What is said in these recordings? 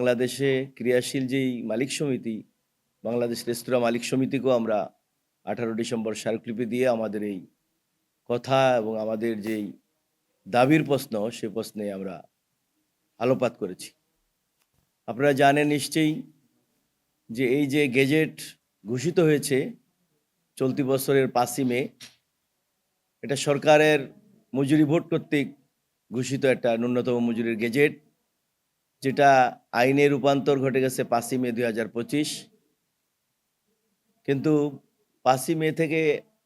বাংলাদেশে ক্রিয়াশীল যেই মালিক সমিতি, বাংলাদেশ রেস্তোরাঁ মালিক সমিতিকেও আমরা 18 ডিসেম্বর স্মারকলিপি দিয়ে আমাদের এই কথা এবং আমাদের যেই দাবির প্রশ্ন, সে প্রশ্নে আমরা আলোকপাত করেছি। আপনারা জানেন নিশ্চয়ই যে এই যে গেজেট ঘোষিত হয়েছে চলতি বছরের 5ই মে, এটা সরকারের মজুরি বোর্ড কর্তৃক ঘোষিত একটা ন্যূনতম মজুরির গেজেট, যেটা আইনে রূপান্তর ঘটে গেছে 5ই মে 2025। কিন্তু 5ই মে থেকে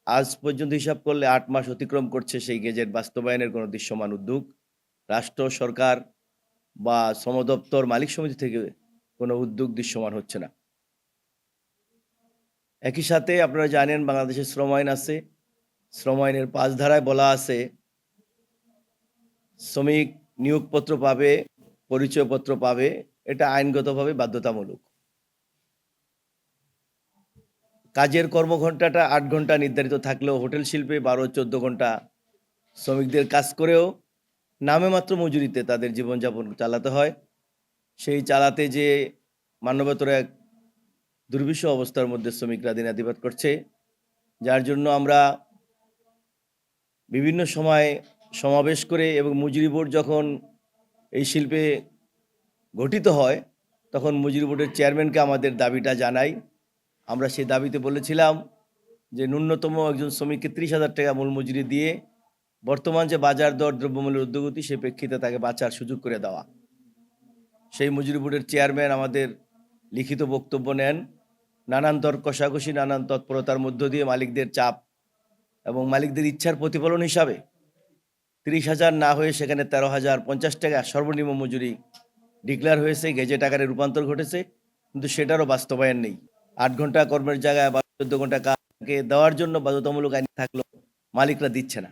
আজ পর্যন্ত হিসাব করলে 8 মাস অতিক্রম করছে সেই গেজেট বাস্তবায়নের কোনো দৃশ্যমান উদ্যোগ রাষ্ট্র সরকার বা শ্রম দপ্তর মালিক সমিতি থেকে কোনো উদ্যোগ দৃশ্যমান হচ্ছে না। একই সাথে আপনারা জানেন বাংলাদেশের শ্রম আইন আছে, শ্রম আইনের 5 ধারায় বলা আছে শ্রমিক নিয়োগপত্র পাবে, পরিচয়পত্র পাবে, এটা আইনগতভাবে বাধ্যতামূলক। কাজের কর্মঘণ্টাটা 8 ঘন্টা নির্ধারিত থাকলেও হোটেল শিল্পে 12-14 ঘন্টা শ্রমিকদের কাজ করেও নামে মাত্র মজুরিতে তাদের জীবনযাপন চালাতে হয়। সেই চালাতে যে মানবেতর এক দুর্বিষহ অবস্থার মধ্যে শ্রমিকরা দিনাতিপাত করছে, যার জন্য আমরা বিভিন্ন সময় সমাবেশ করে এবং মজুরি বোর্ড যখন এই শিল্পে গঠিত হয় তখন মজুরি বোর্ডের চেয়ারম্যানকে আমাদের দাবিটা জানাই। আমরা সেই দাবিতে বলেছিলাম যে ন্যূনতম একজন শ্রমিককে 30,000 টাকা মূল মজুরি দিয়ে বর্তমান যে বাজার দর দ্রব্যমূল্যের ঊর্ধ্বগতি সে প্রেক্ষিতে তাকে বাঁচার সুযোগ করে দেওয়া। সেই মজুরি বোর্ডের চেয়ারম্যান আমাদের লিখিত বক্তব্য নেন, নানান দর কষাকষি, নানান তৎপরতার মধ্য দিয়ে মালিকদের চাপ এবং মালিকদের ইচ্ছার প্রতিফলন হিসাবে 30,000 না হয়ে সেখানে 13,050 টাকা সর্বনিম্ন মজুরি ডিক্লেয়ার হয়েছে, গেজেট আকারে রূপান্তর ঘটেছে, কিন্তু সেটারও বাস্তবায়ন নেই। 8 ঘন্টা কর্মের জায়গায় 12-14 ঘন্টা কাজকে দেওয়ার জন্য বাধ্যতামূলক আইন থাকলেও মালিকরা দিচ্ছে না।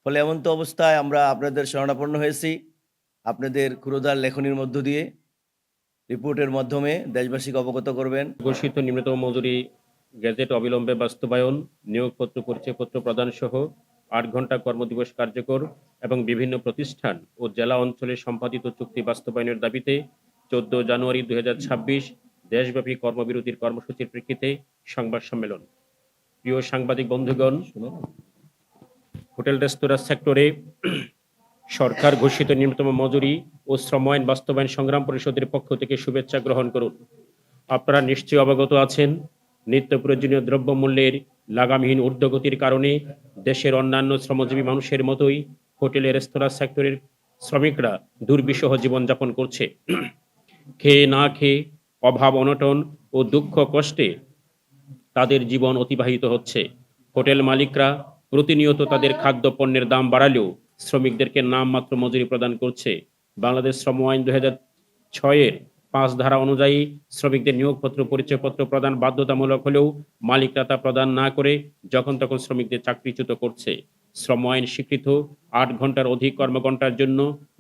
ফলে এমন তো অবস্থায় আমরা আপনাদের শরণাপন্ন হয়েছি, আপনাদের ক্ষুরোদার লেখনির মধ্য দিয়ে রিপোর্টের মাধ্যমে দেশবাসীকে অবগত করবেন। ঘোষিত নিম্নতম মজুরি গেজেট অবিলম্বে বাস্তবায়ন, নিয়োগপত্র পরিচয়পত্র প্রদান সহ 8 ঘন্টা কর্মদিবস কার্যকর এবং বিভিন্ন প্রতিষ্ঠান ও জেলা অঞ্চলে সম্পাদিত চুক্তি বাস্তবায়নের দাবিতে 14 জানুয়ারি 2026 দেশব্যাপী কর্মবিরতির কর্মসূচির প্রেক্ষিতে সংবাদ সম্মেলন। প্রিয় সাংবাদিক বন্ধুগণ, হোটেল রেস্তোরাঁ সেক্টরে সরকার ঘোষিত নিম্নতম মজুরি ও শ্রম আইন বাস্তবায়ন সংগ্রাম পরিষদের পক্ষ থেকে শুভেচ্ছা গ্রহণ করুন। আপনারা নিশ্চয়ই অবগত আছেন, নিত্য প্রয়োজনীয় দ্রব্যমূল্যের লাগামহীন ঊর্ধ্বগতির কারণে দেশের অন্যান্য শ্রমজীবী মানুষের মতোই হোটেল রেস্তোরাঁ সেক্টরের শ্রমিকরা দুর্বিষহ জীবনযাপন করছে। খেয়ে না খেয়ে, অভাব অনটন ও দুঃখ কষ্টে তাদের জীবন অতিবাহিত হচ্ছে। হোটেল মালিকরা প্রতিনিয়ত তাদের খাদ্য পণ্যের দাম বাড়ালেও শ্রমিকদেরকে নামমাত্র মজুরি প্রদান করছে। বাংলাদেশ শ্রম আইন 2006-এর 5 ধারা অনুযায়ী শ্রমিকদের নিয়োগপত্র পরিচয়পত্র প্রদান বাধ্যতামূলক হলেও মালিকরা তা প্রদান না করে যখন তখন শ্রমিকদের চাকরিচ্যুত করছে। শ্রম আইন স্বীকৃত 8 ঘন্টার অধিক কর্মঘণ্টার জন্য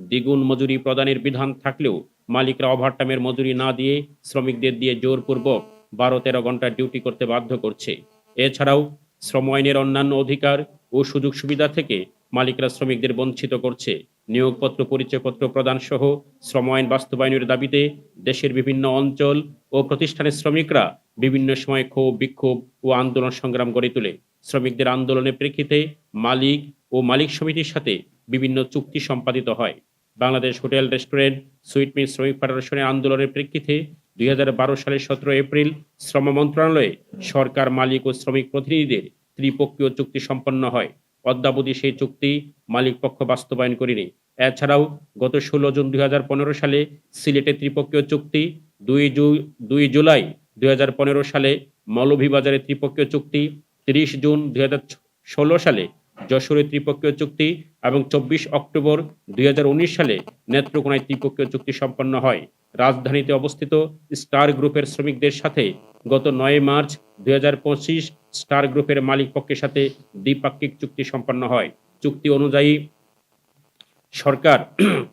দ্বিগুণ মজুরি প্রদানের বিধান থাকলেও মালিকরা ওভারটাইমের মজুরি না দিয়ে শ্রমিকদের দিয়ে জোরপূর্বক 12-13 ঘন্টা ডিউটি করতে বাধ্য করছে। এছাড়াও শ্রম আইনের অন্যান্য অধিকার ও সুযোগ সুবিধা থেকে মালিকরা শ্রমিকদের বঞ্চিত করছে। নিয়োগপত্র পরিচয়পত্র প্রদান সহ শ্রম আইন বাস্তবায়নের দাবিতে দেশের বিভিন্ন অঞ্চল ও প্রতিষ্ঠানের শ্রমিকরা বিভিন্ন সময় ক্ষোভ, বিক্ষোভ ও আন্দোলন সংগ্রাম গড়ে তোলে। শ্রমিকদের আন্দোলনের প্রেক্ষিতে মালিক ও মালিক সমিতির সাথে বিভিন্ন চুক্তি সম্পাদিত হয়। বাংলাদেশ হোটেল রেস্টুরেন্ট সুইট মিল শ্রমিক ফেডারেশনের আন্দোলনের প্রেক্ষিতে 2012 সালের 17 এপ্রিল শ্রম মন্ত্রণালয়ে সরকার, মালিক ও শ্রমিক প্রতিনিধিদের ত্রিপক্ষীয় চুক্তি সম্পন্ন হয়। অদ্যাবধি সেই চুক্তি মালিক পক্ষ বাস্তবায়ন করেনি। এছাড়াও গত 16 জুন 2015 সালে সিলেটে ত্রিপক্ষীয় চুক্তি, 2 জুলাই 2015 সালে মৌলভীবাজারে ত্রিপক্ষীয় চুক্তি, 30 জুন 2016 সালে যশোরে ত্রিপক্ষীয় চুক্তি এবং 24 অক্টোবর 2019 সালে নেত্রকোনায় ত্রিপক্ষীয় চুক্তি সম্পন্ন হয়। রাজধানীতে অবস্থিত স্টার গ্রুপের শ্রমিকদের সাথে গত 9 মার্চ 2025 স্টার গ্রুপের মালিক পক্ষের সাথে দ্বিপাক্ষিক চুক্তি সম্পন্ন হয়। চুক্তি অনুযায়ী সরকার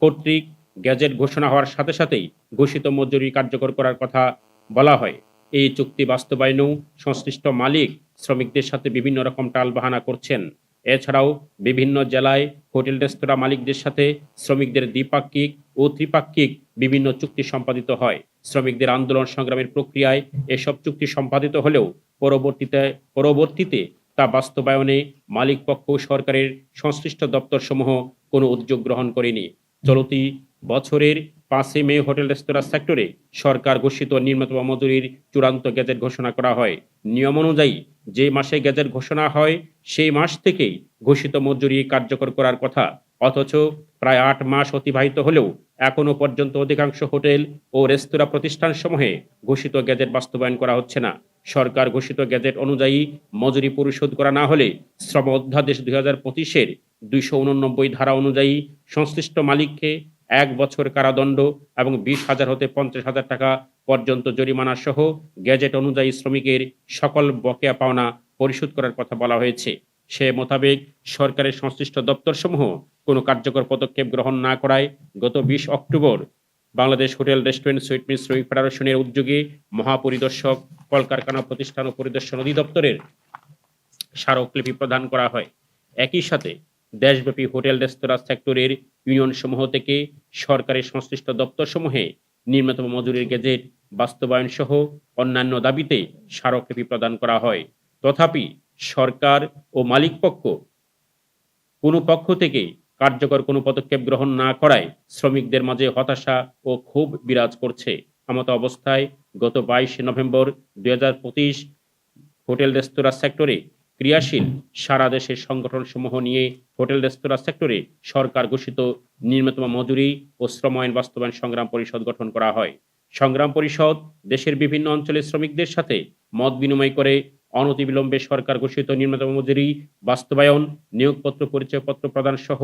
কর্তৃক গেজেট ঘোষণা হওয়ার সাথে সাথেই ঘোষিত মজুরি কার্যকর করার কথা বলা হয়। এই চুক্তি বাস্তবায়নেও সংশ্লিষ্ট মালিক শ্রমিকদের সাথে বিভিন্ন রকম টালবাহানা করছেন। এছাড়াও বিভিন্ন জেলায় হোটেল রেস্তোরাঁ মালিকদের সাথে শ্রমিকদের দ্বিপাক্ষিক ও ত্রিপাক্ষিক বিভিন্ন চুক্তি সম্পাদিত হয়। শ্রমিকদের আন্দোলন সংগ্রামের প্রক্রিয়ায় এসব চুক্তি সম্পাদিত হলেও পরবর্তীতে তা বাস্তবায়নে মালিকপক্ষ ও সরকারের সংশ্লিষ্ট দপ্তরসমূহ কোনো উদ্যোগ গ্রহণ করেনি। চলতি বছরের 5 মে হোটেল রেস্তোরাঁ সেক্টরে সরকার ঘোষিত নিম্নতম মজুরির চূড়ান্ত গেজেট ঘোষণা করা হয়। নিয়ম অনুযায়ী যে মাসে গেজেট ঘোষণা হয় সেই মাস থেকেই ঘোষিত মজুরি কার্যকর করার কথা, অথচ প্রায় 8 মাস অতিবাহিত হলেও এখনো পর্যন্ত অধিকাংশ হোটেল ও রেস্তোরাঁ প্রতিষ্ঠানসমূহে ঘোষিত গেজেট বাস্তবায়ন করা হচ্ছে না। সরকার ঘোষিত গেজেট অনুযায়ী মজুরি পরিশোধ করা না হলে শ্রম অধ্যাদেশ 2025-এর 289 ধারা অনুযায়ী সংশ্লিষ্ট মালিককে 1 বছর কারাদণ্ড এবং 20,000 হতে 50,000 টাকা পর্যন্ত জরিমানা সহ গেজেট অনুযায়ী শ্রমিকের সকল বকেয়া পাওনা পরিশোধ করার কথা বলা হয়েছে। সে মোতাবেক সরকারের সংশ্লিষ্ট দপ্তরসমূহ কোনো কার্যকর পদক্ষেপ গ্রহণ না করায় গত 20 October Bangladesh hotel restaurant sweet মিল শ্রমিক ফেডারেশনের উদ্যোগে মহাপরিদর্শক, কলকারখানা প্রতিষ্ঠান ও পরিদর্শন অধিদপ্তরের স্মারকলিপি প্রদান করা হয়। একই সাথে দেশব্যাপী হোটেল রেস্তোরাঁ সেক্টরের ইউনিয়নসমূহ থেকে সরকারের সংশ্লিষ্ট দপ্তরসমূহে নিম্নতম মজুরির গেজেট বাস্তবায়ন সহ অন্যান্য দাবিতে স্মারকলিপি প্রদান করা হয়। তথাপি সরকার ও মালিকপক্ষ কোনো পক্ষ থেকে কার্যকর কোনো পদক্ষেপ গ্রহণ না করায় শ্রমিকদের মাঝে হতাশা ও ক্ষোভ বিরাজ করছে। এমত অবস্থায় গত 22 নভেম্বর 2025 হোটেল রেস্তোরাঁ সেক্টরে ক্রিয়াশীল সারা দেশের সংগঠনসমূহ নিয়ে হোটেল রেস্তোরাঁ সেক্টরে সরকার ঘোষিত নিম্নতম মজুরি ও শ্রম আইন বাস্তবায়ন সংগ্রাম পরিষদ গঠন করা হয়। সংগ্রাম পরিষদ দেশের বিভিন্ন অঞ্চলের শ্রমিকদের সাথে মত বিনিময় করে অনতিবিলম্বে সরকার ঘোষিত নিম্নতম মজুরি বাস্তবায়ন, নিয়োগপত্র পরিচয়পত্র প্রদান সহ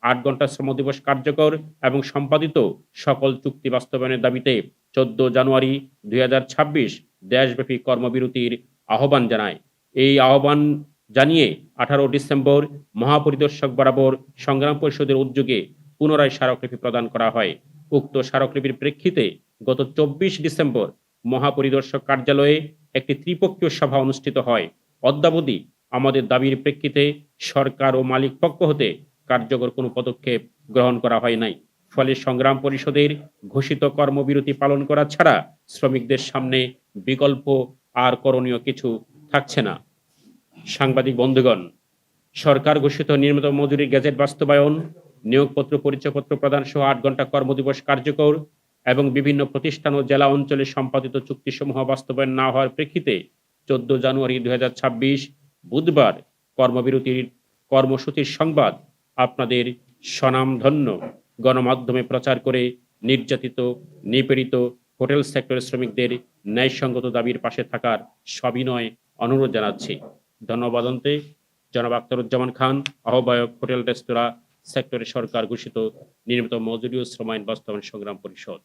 8 ঘন্টা শ্রম দিবস কার্যকর এবং সম্পাদিত সকল চুক্তি বাস্তবায়নের দাবিতে 14 জানুয়ারি 2026 দেশব্যাপী কর্মবিরতির আহ্বান জানায়। এই আহ্বান জানিয়ে 18 ডিসেম্বর মহাপরিদর্শক বরাবর সংগ্রাম পরিষদের উদ্যোগে পুনরায় স্মারকলিপি প্রদান করা হয়। উক্ত স্মারকলিপির প্রেক্ষিতে গত 24 ডিসেম্বর মহাপরিদর্শক কার্যালয়ে একটি ত্রিপক্ষীয় সভা অনুষ্ঠিত হয়। অদ্যাবধি আমাদের দাবির প্রেক্ষিতে সরকার ও মালিক পক্ষ হতে কার্যকর কোনো পদক্ষেপ গ্রহণ করা হয় নাই। ফলে সংগ্রাম পরিষদের ঘোষিত কর্মবিরতি পালন করা ছাড়া শ্রমিকদের সামনে বিকল্প আর করণীয় কিছু থাকছে না। সাংবাদিক বন্ধুগণ, সরকার ঘোষিত নিম্নতম মজুরির গেজেট বাস্তবায়ন, নিয়োগপত্র পরিচয়পত্র প্রদান সহ 8 ঘন্টা কর্মদিবস কার্যকর এবং বিভিন্ন প্রতিষ্ঠান ও জেলা অঞ্চলে সম্পাদিত চুক্তিসমূহ বাস্তবায়ন না হওয়ার প্রেক্ষিতে 14 জানুয়ারি 2026 বুধবার কর্মবিরতির কর্মসূচির সংবাদ আপনাদের স্বনামধন্য গণমাধ্যমে প্রচার করে নির্যাতিত, নিপীড়িত হোটেল সেক্টরের শ্রমিকদের ন্যায়সঙ্গত দাবির পাশে থাকার সবিনয় অনুরোধ জানাচ্ছি। ধন্যবাদ। অন্তে জনাব আখতারুজ্জামান খান, আহ্বায়ক, হোটেল রেস্তোরাঁ সেক্টরে সরকার ঘোষিত নিম্নতম মজুরি ও শ্রম আইন বাস্তবায়ন সংগ্রাম পরিষদ।